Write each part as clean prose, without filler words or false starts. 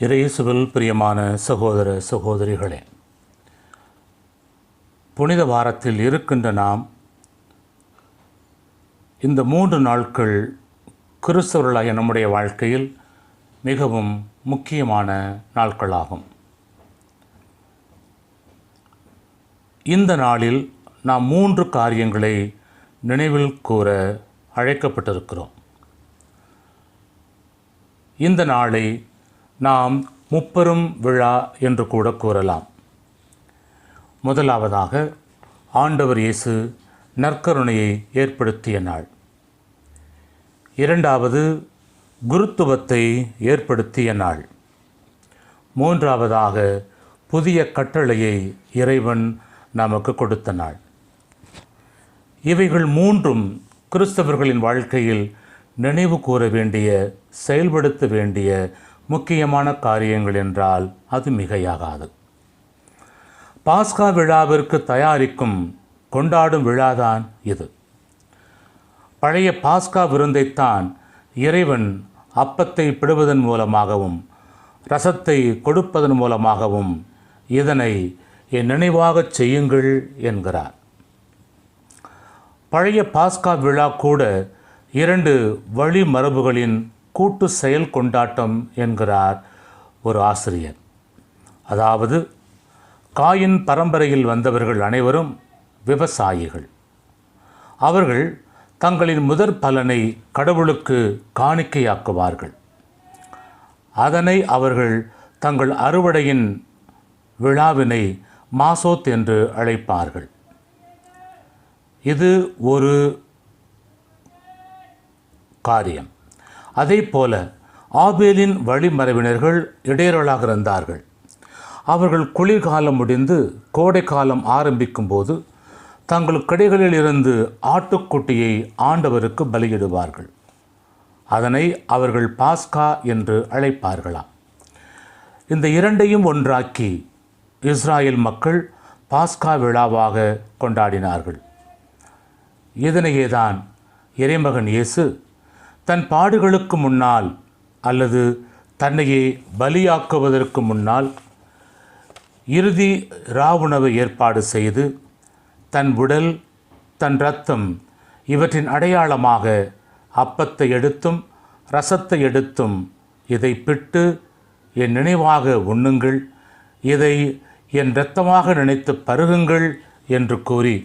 இயேசுவில் பிரியமான சகோதர சகோதரிகளே, புனித வாரத்தில் இருக்கின்ற நாம் இந்த 3 நாட்கள் கிறிஸ்தவர்களாகிய நம்முடைய வாழ்க்கையில் மிகவும் முக்கியமான நாட்களாகும். இந்த நாளில் நாம் 3 காரியங்களை நினைவில் கூற அழைக்கப்பட்டிருக்கிறோம். இந்த நாளை நாம் முப்பெரும் விழா என்று கூட கூறலாம். முதலாவதாக ஆண்டவர் இயேசு நற்கருணையை ஏற்படுத்திய நாள். இரண்டாவது குருத்துவத்தை ஏற்படுத்திய நாள். மூன்றாவதாக புதிய கட்டளையை இறைவன் நமக்கு கொடுத்த நாள். இவைகள் 3ம் கிறிஸ்தவர்களின் வாழ்க்கையில் நினைவு கூற வேண்டிய, செயல்படுத்த வேண்டிய முக்கியமான காரியங்கள் என்றால் அது மிகையாகாது. பாஸ்கா விழாவிற்கு தயாரிக்கும், கொண்டாடும் விழாதான் இது. பழைய பாஸ்கா விருந்தைத்தான் இறைவன் அப்பத்தை பிடுவதன் மூலமாகவும் ரசத்தை கொடுப்பதன் மூலமாகவும் இதனை என் நினைவாகச் செய்யுங்கள் என்கிறார். பழைய பாஸ்கா விழா கூட 2 வழிமரபுகளின் கூட்டு செயல் கொண்டாட்டம் என்கிறார் ஒரு ஆசிரியர். அதாவது காயின் பரம்பரையில் வந்தவர்கள் அனைவரும் விவசாயிகள். அவர்கள் தங்களின் முதற் பலனை கடவுளுக்கு காணிக்கையாக்குவார்கள். அதனை அவர்கள் தங்கள் அறுவடையின் விழாவினை மாசோத் என்று அழைப்பார்கள். இது ஒரு காரியம். அதே போல ஆபேலின் வழிமரபினர்கள் இடையர்களாக இருந்தார்கள். அவர்கள் குளிர்காலம் முடிந்து கோடை காலம் ஆரம்பிக்கும் போது தங்கள் கடைகளில் இருந்து ஆட்டுக்குட்டியை ஆண்டவருக்கு பலியிடுவார்கள். அதனை அவர்கள் பாஸ்கா என்று அழைப்பார்களாம். இந்த 2ஐயும் ஒன்றாக்கி இஸ்ராயேல் மக்கள் பாஸ்கா விழாவாக கொண்டாடினார்கள். இதனையேதான் இறைமகன் இயேசு தன் பாடுகளுக்கு முன்னால் அல்லது தன்னையே பலியாக்குவதற்கு முன்னால் இறுதி ராவுணவை ஏற்பாடு செய்து தன் உடல், தன் இரத்தம் இவற்றின் அடையாளமாக அப்பத்தை எடுத்தும் ரசத்தை எடுத்தும் இதை பிட்டு என் நினைவாக உண்ணுங்கள், இதை என் இரத்தமாக நினைத்து பருகுங்கள் என்று கூறி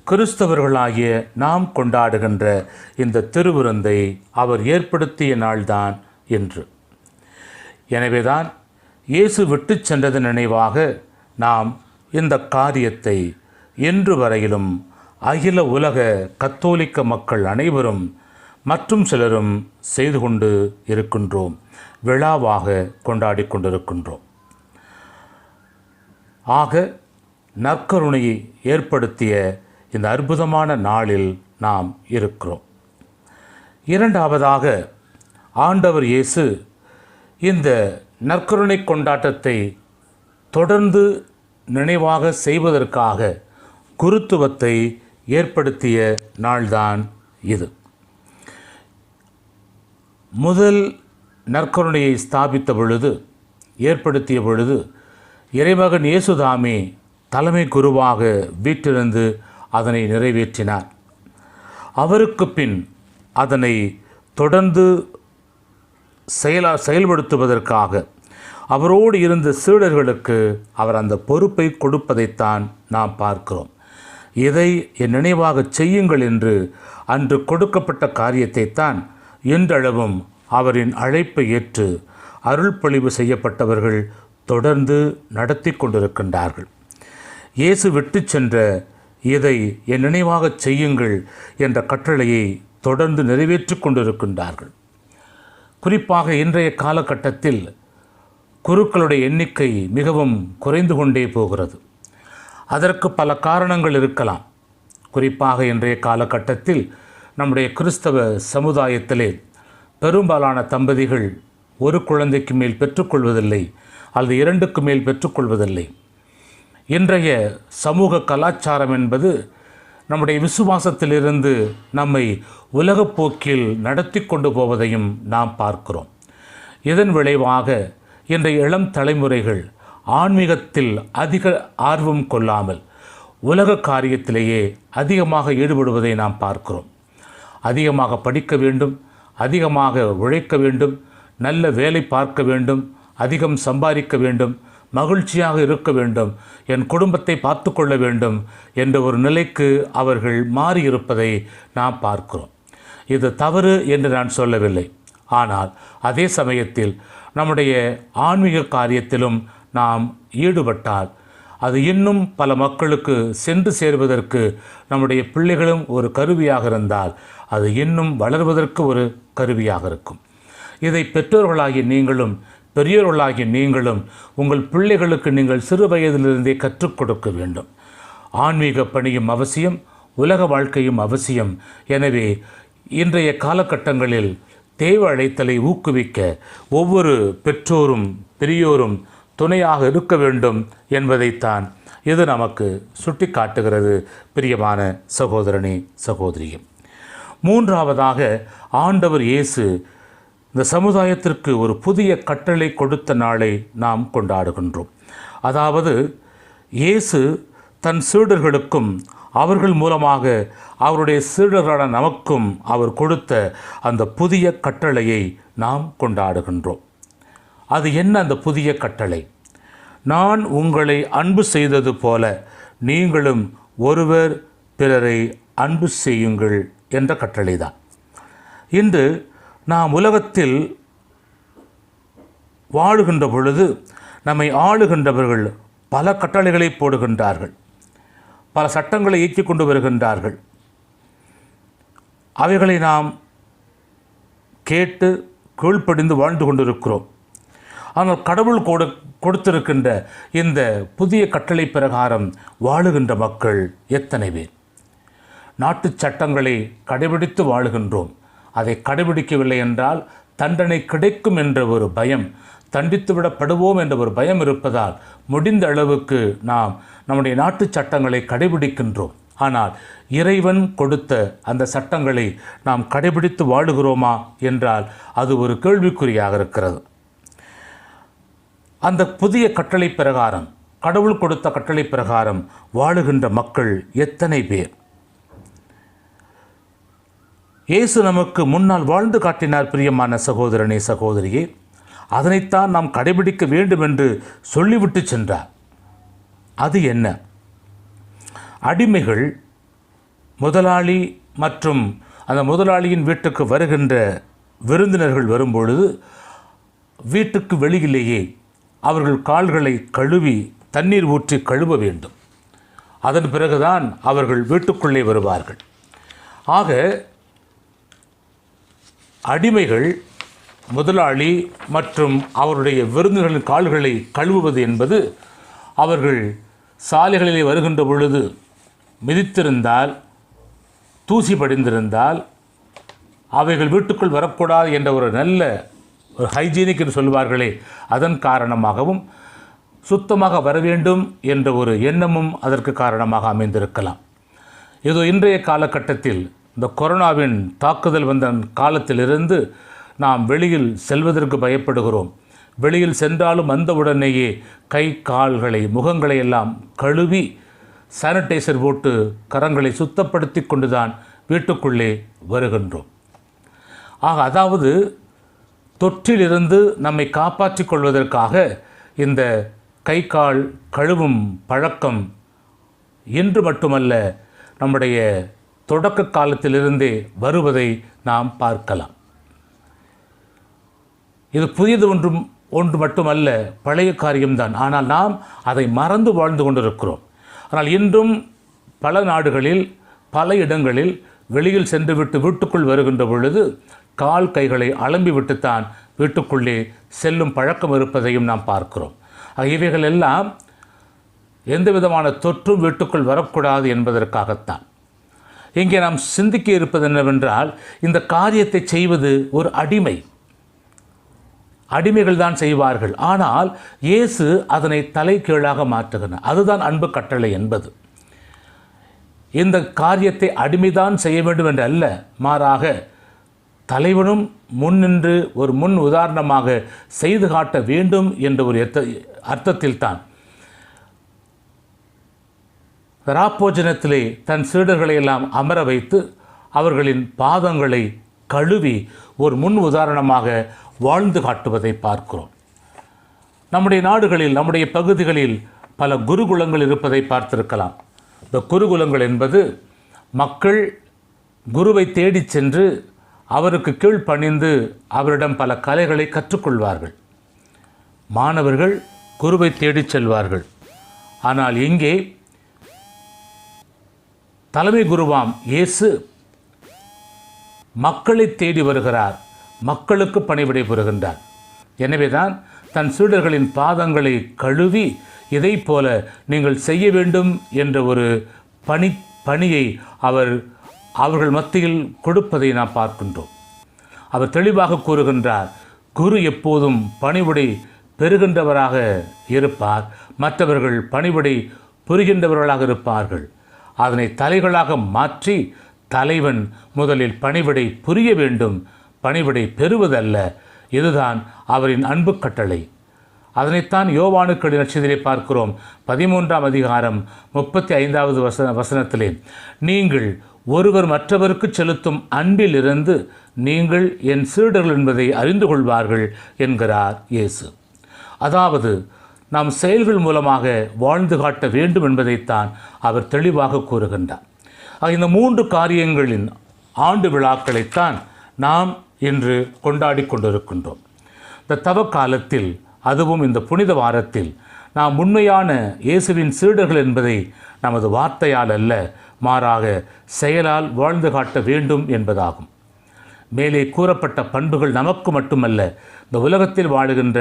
கிறிஸ்தவர்களாகிய நாம் கொண்டாடுகின்ற இந்த திருவிருந்தை அவர் ஏற்படுத்திய நாள்தான் என்று. எனவேதான் இயேசு விட்டு சென்றதன் நினைவாக நாம் இந்த காரியத்தை இன்று வரையிலும் அகில உலக கத்தோலிக்க மக்கள் அனைவரும் மற்றும் சிலரும் செய்து கொண்டு இருக்கின்றோம், விழாவாக கொண்டாடி கொண்டிருக்கின்றோம். ஆக நற்கருணையை ஏற்படுத்திய இந்த அற்புதமான நாளில் நாம் இருக்கிறோம். இரண்டாவதாக ஆண்டவர் இயேசு இந்த நற்கருணை கொண்டாட்டத்தை தொடர்ந்து நினைவாக செய்வதற்காக குருத்துவத்தை ஏற்படுத்திய நாள்தான் இது. முதல் நற்கருணையை ஸ்தாபித்த பொழுது, ஏற்படுத்திய பொழுது இறைமகன் இயேசுதாமே தலைமை குருவாக வீற்றிருந்து அதனை நிறைவேற்றினார். அவருக்கு பின் அதனை தொடர்ந்து செயல்படுத்துவதற்காக அவரோடு இருந்த சீடர்களுக்கு அவர் அந்த பொறுப்பை கொடுப்பதைத்தான் நாம் பார்க்கிறோம். இதை என் நினைவாக செய்யுங்கள் என்று அன்று கொடுக்கப்பட்ட காரியத்தைத்தான் இன்றளவும் அவரின் அழைப்பை ஏற்று அருள்பொழிவு செய்யப்பட்டவர்கள் தொடர்ந்து நடத்தி கொண்டிருக்கின்றார்கள். இயேசு விட்டு சென்ற இதை என் நினைவாகச் செய்யுங்கள் என்ற கட்டளையை தொடர்ந்து நிறைவேற்றி கொண்டிருக்கின்றார்கள். குறிப்பாக இன்றைய காலகட்டத்தில் குருக்களுடைய எண்ணிக்கை மிகவும் குறைந்து கொண்டே போகிறது. அதற்கு பல காரணங்கள் இருக்கலாம். குறிப்பாக இன்றைய காலகட்டத்தில் நம்முடைய கிறிஸ்தவ சமுதாயத்திலே பெரும்பாலான தம்பதிகள் ஒரு குழந்தைக்கு மேல் பெற்றுக்கொள்வதில்லை, அல்லது 2க்கு மேல் பெற்றுக்கொள்வதில்லை. இன்றைய சமூக கலாச்சாரம் என்பது நம்முடைய விசுவாசத்திலிருந்து நம்மை உலகப்போக்கில் நடத்தி கொண்டு போவதையும் நாம் பார்க்கிறோம். இதன் விளைவாக இன்றைய இளம் தலைமுறைகள் ஆன்மீகத்தில் அதிக ஆர்வம் கொள்ளாமல் உலக காரியத்திலேயே அதிகமாக ஈடுபடுவதை நாம் பார்க்கிறோம். அதிகமாக படிக்க வேண்டும், அதிகமாக உழைக்க வேண்டும், நல்ல வேலை பார்க்க வேண்டும், அதிகம் சம்பாதிக்க வேண்டும், மகிழ்ச்சியாக இருக்க வேண்டும், என் குடும்பத்தை பார்த்து கொள்ள வேண்டும் என்ற ஒரு நிலைக்கு அவர்கள் மாறியிருப்பதை நாம் பார்க்கிறோம். இது தவறு என்று நான் சொல்லவில்லை. ஆனால் அதே சமயத்தில் நம்முடைய ஆன்மீக காரியத்திலும் நாம் ஈடுபட்டால் அது இன்னும் பல மக்களுக்கு சென்று சேர்வதற்கு நம்முடைய பிள்ளைகளும் ஒரு கருவியாக இருந்தால் அது இன்னும் வளர்வதற்கு ஒரு கருவியாக இருக்கும். இதை பெற்றோர்களாகிய நீங்களும் பெரியோர்களாகிய நீங்களும் உங்கள் பிள்ளைகளுக்கு நீங்கள் சிறு வயதிலிருந்தே கற்றுக் கொடுக்க வேண்டும். ஆன்மீக பணியும் அவசியம், உலக வாழ்க்கையும் அவசியம். எனவே இன்றைய காலகட்டங்களில் தேவ அழைத்தலை ஊக்குவிக்க ஒவ்வொரு பெற்றோரும் பெரியோரும் துணையாக இருக்க வேண்டும் என்பதைத்தான் இது நமக்கு சுட்டி காட்டுகிறது. பிரியமான சகோதரனே சகோதரியே, மூன்றாவதாக ஆண்டவர் இயேசு இந்த சமுதாயத்திற்கு ஒரு புதிய கட்டளை கொடுத்த நாளை நாம் கொண்டாடுகின்றோம். அதாவது இயேசு தன் சீடர்களுக்கும் அவர்கள் மூலமாக அவருடைய சீடர்களான நமக்கும் அவர் கொடுத்த அந்த புதிய கட்டளையை நாம் கொண்டாடுகின்றோம். அது என்ன அந்த புதிய கட்டளை? நான் உங்களை அன்பு செய்தது போல நீங்களும் ஒருவர் பிறரை அன்பு செய்யுங்கள் என்ற கட்டளை தான். இன்று நாம் உலகத்தில் வாழுகின்ற பொழுது நம்மை ஆளுகின்றவர்கள் பல கட்டளைகளை போடுகின்றார்கள், பல சட்டங்களை இயக்கிக் கொண்டு வருகின்றார்கள். அவைகளை நாம் கேட்டு கீழ்ப்படிந்து வாழ்ந்து கொண்டிருக்கிறோம். ஆனால் கடவுள் கொடுத்திருக்கின்ற இந்த புதிய கட்டளை பிரகாரம் வாழுகின்ற மக்கள் எத்தனை பேர்? நாட்டு சட்டங்களை கடைபிடித்து வாழுகின்றோம். அதை கடைபிடிக்கவில்லை என்றால் தண்டனை கிடைக்கும் என்ற ஒரு பயம், தண்டித்து விடப்படுவோம் என்ற ஒரு பயம் இருப்பதால் முடிந்த அளவுக்கு நாம் நம்முடைய நாட்டு சட்டங்களை கடைபிடிக்கின்றோம். ஆனால் இறைவன் கொடுத்த அந்த சட்டங்களை நாம் கடைபிடித்து வாழுகிறோமா என்றால் அது ஒரு கேள்விக்குறியாக இருக்கிறது. அந்த புதிய கட்டளை பிரகாரம், கடவுள் கொடுத்த கட்டளை பிரகாரம் வாழுகின்ற மக்கள் எத்தனை பேர்? இயேசு நமக்கு முன்னால் வாழ்ந்து காட்டினார். பிரியமான சகோதரனே சகோதரியே, அதனைத்தான் நாம் கடைபிடிக்க வேண்டும் என்று சொல்லிவிட்டு சென்றார். அது என்ன? அடிமைகள் முதலாளி மற்றும் அந்த முதலாளியின் வீட்டுக்கு வருகின்ற விருந்தினர்கள் வரும்பொழுது வீட்டுக்கு வெளியிலேயே அவர்கள் கால்களை கழுவி தண்ணீர் ஊற்றி கழுவ வேண்டும். அதன் பிறகுதான் அவர்கள் வீட்டுக்குள்ளே வருவார்கள். ஆக அடிமைகள் முதலாளி மற்றும் அவருடைய விருந்தினர்களின் கால்களை கழுவுவது என்பது அவர்கள் சாலைகளிலே வருகின்ற பொழுது மிதித்திருந்தால், தூசி படிந்திருந்தால் அவைகள் வீட்டுக்குள் வரக்கூடாது என்ற ஒரு நல்ல ஒரு ஹைஜீனிக் என்று சொல்வார்களே, அதன் காரணமாகவும் சுத்தமாக வர வேண்டும் என்ற ஒரு எண்ணமும் அதற்கு காரணமாக அமைந்திருக்கலாம். இதோ இன்றைய காலகட்டத்தில் இந்த கொரோனாவின் தாக்குதல் வந்த காலத்திலிருந்து நாம் வெளியில் செல்வதற்கு பயப்படுகிறோம். வெளியில் சென்றாலும் வந்தவுடனேயே கை கால்களை முகங்களை எல்லாம் கழுவி சானிடைசர் போட்டு கரங்களை சுத்தப்படுத்தி கொண்டுதான் வீட்டுக்குள்ளே வருகின்றோம். அதாவது தொற்றிலிருந்து நம்மை காப்பாற்றிக் கொள்வதற்காக இந்த கை கால் கழுவும் பழக்கம் இன்று மட்டுமல்ல, நம்முடைய தொடக்க காலத்திலிருந்தே வருவதை நாம் பார்க்கலாம். இது புதியது ஒன்று மட்டுமல்ல, பழைய காரியம்தான். ஆனால் நாம் அதை மறந்து வாழ்ந்து கொண்டிருக்கிறோம். ஆனால் இன்றும் பல நாடுகளில் பல இடங்களில் வெளியில் சென்றுவிட்டு வீட்டுக்குள் வருகின்ற பொழுது கால் கைகளை அலம்பிவிட்டுத்தான் வீட்டுக்குள்ளே செல்லும் பழக்கம் இருப்பதையும் நாம் பார்க்கிறோம். இவைகள் எல்லாம் எந்த விதமான தொற்றும் வீட்டுக்குள் வரக்கூடாது என்பதற்காகத்தான். இங்கே நாம் சிந்திக்க இருப்பது என்னவென்றால், இந்த காரியத்தை செய்வது ஒரு அடிமைகள் தான் செய்வார்கள். ஆனால் இயேசு அதனை தலைகீழாக மாற்றுகிறார். அதுதான் அன்பு கட்டளை என்பது. இந்த காரியத்தை அடிமைதான் செய்ய வேண்டும் என்று அல்ல, மாறாக தலைவனும் முன்னின்று ஒரு முன் உதாரணமாக செய்து காட்ட வேண்டும் என்ற ஒரு அர்த்தத்தில்தான் ராப்போஜனத்திலே தன் சீடர்களை எல்லாம் அமர வைத்து அவர்களின் பாதங்களை கழுவி ஒரு முன் உதாரணமாக வாழ்ந்து காட்டுவதை பார்க்கிறோம். நம்முடைய நாடுகளில், நம்முடைய பகுதிகளில் பல குருகுலங்கள் இருப்பதை பார்த்திருக்கலாம். இந்த குருகுலங்கள் என்பது மக்கள் குருவை தேடிச் சென்று அவருக்கு கீழ் பணிந்து அவரிடம் பல கலைகளை கற்றுக்கொள்வார்கள். மாணவர்கள் குருவை தேடிச் செல்வார்கள். ஆனால் இங்கே தலைமை குருவாம் இயேசு மக்களை தேடி வருகிறார், மக்களுக்கு பணிவிடை புரிகின்றார். எனவேதான் தன் சீடர்களின் பாதங்களை கழுவி இதை போல நீங்கள் செய்ய வேண்டும் என்ற ஒரு பணியை அவர்கள் மத்தியில் கொடுப்பதை நாம் பார்க்கின்றோம். அவர் தெளிவாக கூறுகின்றார், குரு எப்போதும் பணிவிடை பெறுகின்றவராக இருப்பார், மற்றவர்கள் பணிவிடை புரிகின்றவர்களாக இருப்பார்கள். அதனை தலைகளாக மாற்றி தலைவன் முதலில் பணிவிடை புரிய வேண்டும், பணிவிடை பெறுவதல்ல. இதுதான் அவரின் அன்பு கட்டளை. அதனைத்தான் யோவானுக்கு எழுதின நற்செய்தியிலே பார்க்கிறோம். 13ஆம் அதிகாரம் 35வது வசனத்திலே, நீங்கள் ஒருவர் மற்றவருக்கு செலுத்தும் அன்பிலிருந்து நீங்கள் என் சீடர்கள் என்பதை அறிந்து கொள்வார்கள் என்கிறார் இயேசு. அதாவது நாம் செயல்கள் மூலமாக வாழ்ந்து காட்ட வேண்டும் என்பதைத்தான் அவர் தெளிவாக கூறுகின்றார். இந்த 3 காரியங்களின் ஆண்டு விழாக்களைத்தான் நாம் இன்று கொண்டாடி கொண்டிருக்கின்றோம். இந்த தவ காலத்தில், அதுவும் இந்த புனித வாரத்தில், நாம் உண்மையான இயேசுவின் சீடர்கள் என்பதை நமது வார்த்தையால் அல்ல, மாறாக செயலால் வாழ்ந்து காட்ட வேண்டும் என்பதாகும். மேலே கூறப்பட்ட பண்புகள் நமக்கு மட்டுமல்ல, இந்த உலகத்தில் வாழுகின்ற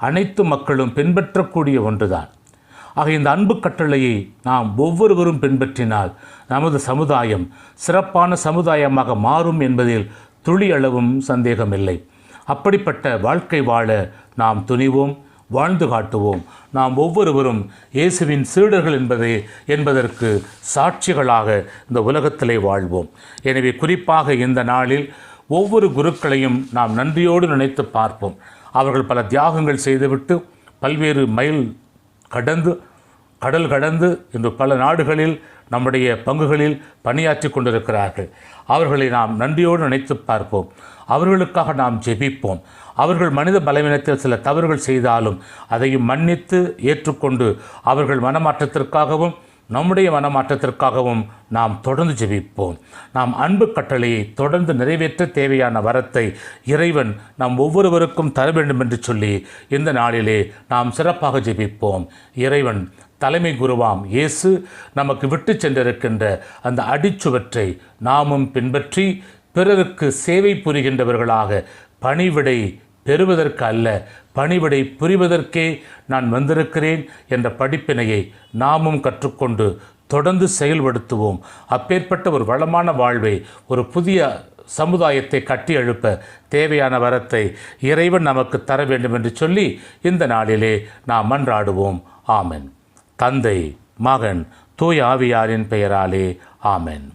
அனைத்து மக்களும் பின்பற்றக்கூடிய ஒன்றுதான். ஆக இந்த அன்பு கட்டளையை நாம் ஒவ்வொருவரும் பின்பற்றினால் நமது சமுதாயம் சிறப்பான சமுதாயமாக மாறும் என்பதில் துளி அளவும் சந்தேகமில்லை. அப்படிப்பட்ட வாழ்க்கை வாழ நாம் துணிவோம், வாழ்ந்து காட்டுவோம். நாம் ஒவ்வொருவரும் இயேசுவின் சீடர்கள் என்பதற்கு சாட்சிகளாக இந்த உலகத்திலே வாழ்வோம். எனவே குறிப்பாக இந்த நாளில் ஒவ்வொரு குருக்களையும் நாம் நன்றியோடு நினைத்து பார்ப்போம். அவர்கள் பல தியாகங்கள் செய்துவிட்டு பல்வேறு மைல் கடல் கடந்து இன்று பல நாடுகளில் நம்முடைய பங்குகளில் பணியாற்றி கொண்டிருக்கிறார்கள். அவர்களை நாம் நன்றியோடு நினைத்து பார்ப்போம். அவர்களுக்காக நாம் ஜெபிப்போம். அவர்கள் மனித பலவீனத்தில் சில தவறுகள் செய்தாலும் அதையும் மன்னித்து ஏற்றுக்கொண்டு அவர்கள் மனமாற்றத்திற்காகவும் நம்முடைய மனமாற்றத்திற்காகவும் நாம் தொடர்ந்து ஜெபிப்போம். நாம் அன்பு கட்டளையை தொடர்ந்து நிறைவேற்ற தேவையான வரத்தை இறைவன் நாம் ஒவ்வொருவருக்கும் தர வேண்டும் என்று சொல்லி இந்த நாளிலே நாம் சிறப்பாக ஜெபிப்போம். இறைவன் தலைமை குருவாம் இயேசு நமக்கு விட்டு சென்றிருக்கின்ற அந்த அடிச்சுவற்றை நாமும் பின்பற்றி பிறருக்கு சேவை புரிகின்றவர்களாக, பணிவிடை பெறுவதற்கு அல்ல, பணிவிடை புரிவதற்கே நான் வந்திருக்கிறேன் என்ற படிப்பினையை நாமும் கற்றுக்கொண்டு தொடர்ந்து செயல்படுத்துவோம். அப்பேற்பட்ட ஒரு வளமான வாழ்வை, ஒரு புதிய சமுதாயத்தை கட்டி எழுப்ப தேவையான வரத்தை இறைவன் நமக்கு தர வேண்டும் என்று சொல்லி இந்த நாளிலே நாம் மன்றாடுவோம். ஆமென். தந்தை, மகன், தூய ஆவியாரின் பெயராலே ஆமென்.